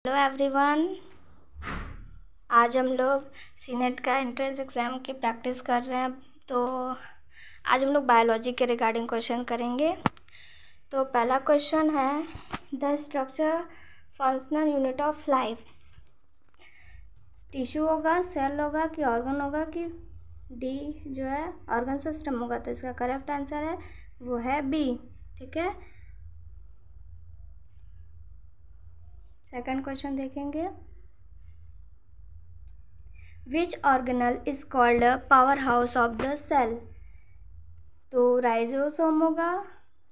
Hello everyone. आज हम लोग सीनेट का एंट्रेंस एग्ज़ाम की प्रैक्टिस कर रहे हैं। तो आज हम लोग बायोलॉजी के रिगार्डिंग क्वेश्चन करेंगे। तो पहला क्वेश्चन है, the structure functional unit of life. Tissue होगा, सेल होगा कि ऑर्गन होगा कि डी जो है ऑर्गन सिस्टम होगा। तो इसका करेक्ट आंसर है वो है बी। ठीक है, सेकंड क्वेश्चन देखेंगे, which organelle is called a power house of the cell. तो राइजोसोम होगा,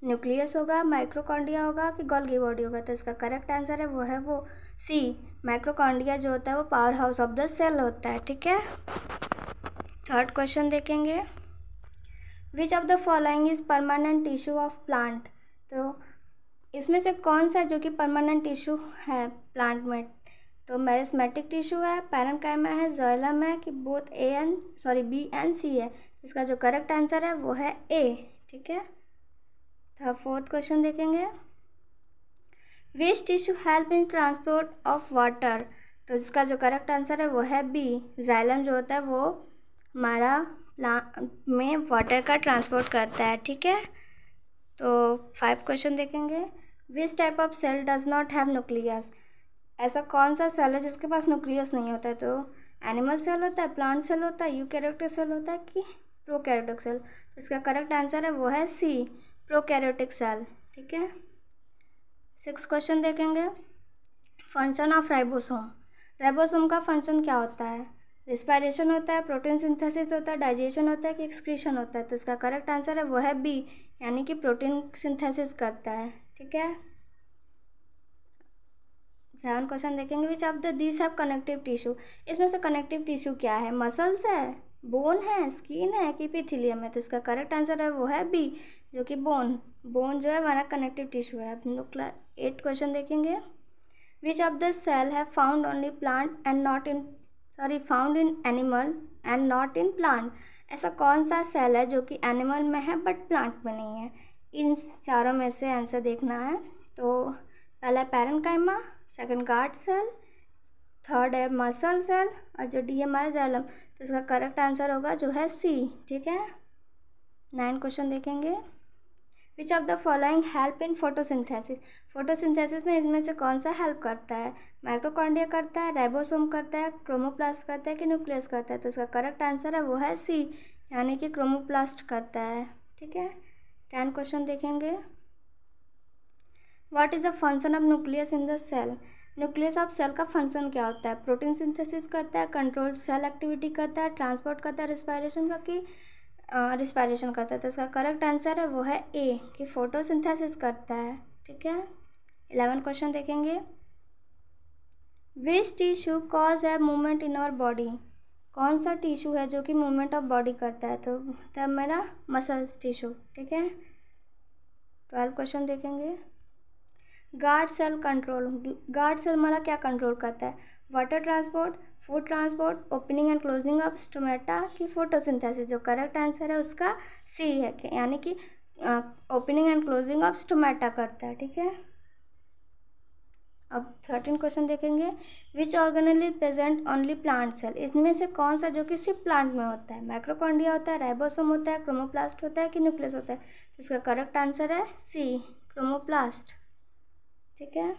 न्यूक्लियस होगा, माइक्रोकॉन्ड्रिया होगा कि गोल्गी बॉडी होगा। तो इसका करेक्ट आंसर है वो सी, माइक्रोकॉन्ड्रिया जो होता है वो power house of the cell होता है। ठीक है, थर्ड क्वेश्चन देखेंगे, which of the following is permanent tissue of plant. तो इसमें से कौन सा जो कि परमानेंट टिश्यू है प्लांट में। तो मेरिस्मेटिक टिश्यू है, पैरेन्काइमा है, जाइलम है कि बोथ बी एंड सी है। इसका जो करेक्ट आंसर है वो है ए। ठीक है, फोर्थ क्वेश्चन देखेंगे, which tissue help in transport of water. तो इसका जो करेक्ट आंसर है वो है बी, जाइलम जो होता है वो हमारा प्लांट में वाटर का ट्रांसपोर्ट करता है। ठीक है, तो 5 क्वेश्चन देखेंगे, which type of cell does not have nucleus. ऐसा कौन सा सेल है जिसके पास न्यूक्लियस नहीं होता है। तो एनिमल सेल होता है, प्लांट सेल होता है, यूकैरियोटिक सेल होता है कि प्रोकैरियोटिक सेल। तो इसका करेक्ट आंसर है वो है सी, प्रोकैरियोटिक सेल। ठीक है, 6 क्वेश्चन देखेंगे, फंक्शन ऑफ राइबोसोम। राइबोसोम का फंक्शन क्या होता है, रिस्पायरेशन होता है, प्रोटीन सिंथेसिस होता है, डाइजेशन होता है कि एक्सक्रीशन होता है। तो इसका करेक्ट आंसर है वो है बी, यानी कि प्रोटीन सिंथेसिस करता है। ठीक है, 7 क्वेश्चन देखेंगे, which of the these have connective tissue. इसमें से कनेक्टिव टिश्यू क्या है, मसल्स है, बोन है, स्किन है कि एपिथेलियम है। तो इसका करेक्ट आंसर है वो है बी, जो कि बोन जो है हमारा कनेक्टिव टिश्यू है। हम लोग 8 क्वेश्चन देखेंगे, which of the cell have found only plant and not in found in animal and not in plant. ऐसा कौन सा सेल है जो कि एनिमल में है बट प्लांट में नहीं है। इन चारों में से आंसर देखना है। तो पहला है parenchyma, second guard cell, third है मसल सेल और जो डी हमारा जाइलम। तो इसका करेक्ट आंसर होगा जो है सी। ठीक है, 9 क्वेश्चन देखेंगे, which of the following help in photosynthesis. Photosynthesis में इसमें से कौन सा हेल्प करता है, माइटोकॉन्ड्रिया करता है, राइबोसोम करता है, क्रोमोप्लास्ट करता है कि न्यूक्लियस करता है। तो इसका करेक्ट आंसर है वो है सी, यानी कि क्रोमोप्लास्ट करता है। ठीक है, 10 क्वेश्चन देखेंगे, what is the function of nucleus in the cell. Nucleus of cell का फंक्शन क्या होता है, प्रोटीन सिंथेसिस करता है, कंट्रोल सेल एक्टिविटी करता है, ट्रांसपोर्ट करता है रिस्पायरेशन का कि रिस्पायरेशन करता है। तो इसका करेक्ट आंसर है वो है ए, कि फोटोसिंथेसिस करता है। ठीक है, 11 क्वेश्चन देखेंगे, विच टिश्यू कॉज है मूवमेंट इन आवर बॉडी। कौन सा टिश्यू है जो कि मूवमेंट ऑफ बॉडी करता है। तो तब मेरा मसल्स टिश्यू। ठीक है, 12 क्वेश्चन देखेंगे, guard cell control. Guard cell हमारा क्या कंट्रोल करता है, water transport, food transport, opening and closing of stomata की फोटोसिंथेसिस। जो करेक्ट आंसर है उसका सी है, यानी कि opening and closing of stomata करता है। ठीक है, अब 13 क्वेश्चन देखेंगे, which organelle is present only plant cell. इसमें से कौन सा जो कि सिर्फ प्लांट में होता है, माइक्रोकॉन्ड्रिया होता है, राइबोसोम होता है, क्रोमोप्लास्ट होता है कि न्यूक्लियस होता है। इसका करेक्ट आंसर है सी, क्रोमोप्लास्ट। ठीक है,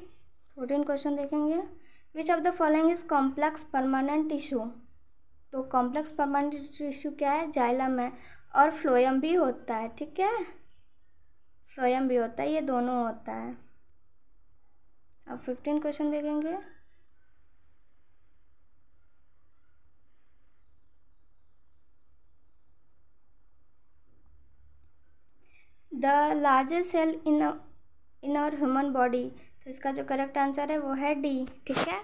14 क्वेश्चन देखेंगे, which of the following is complex permanent tissue. तो कॉम्प्लेक्स परमानेंट टिश्यू क्या है, जाइलम है और फ्लोएम भी होता है। ठीक है, फ्लोएम भी होता है, ये दोनों होता है। अब 15 क्वेश्चन देखेंगे, the largest cell in our human body. तो इसका जो करेक्ट आंसर है वो है डी। ठीक है,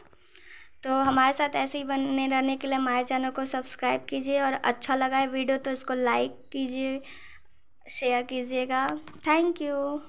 तो हमारे साथ ऐसे ही बने रहने के लिए हमारे चैनल को सब्सक्राइब कीजिए, और अच्छा लगा है वीडियो तो इसको लाइक कीजिए, शेयर कीजिएगा। Thank you.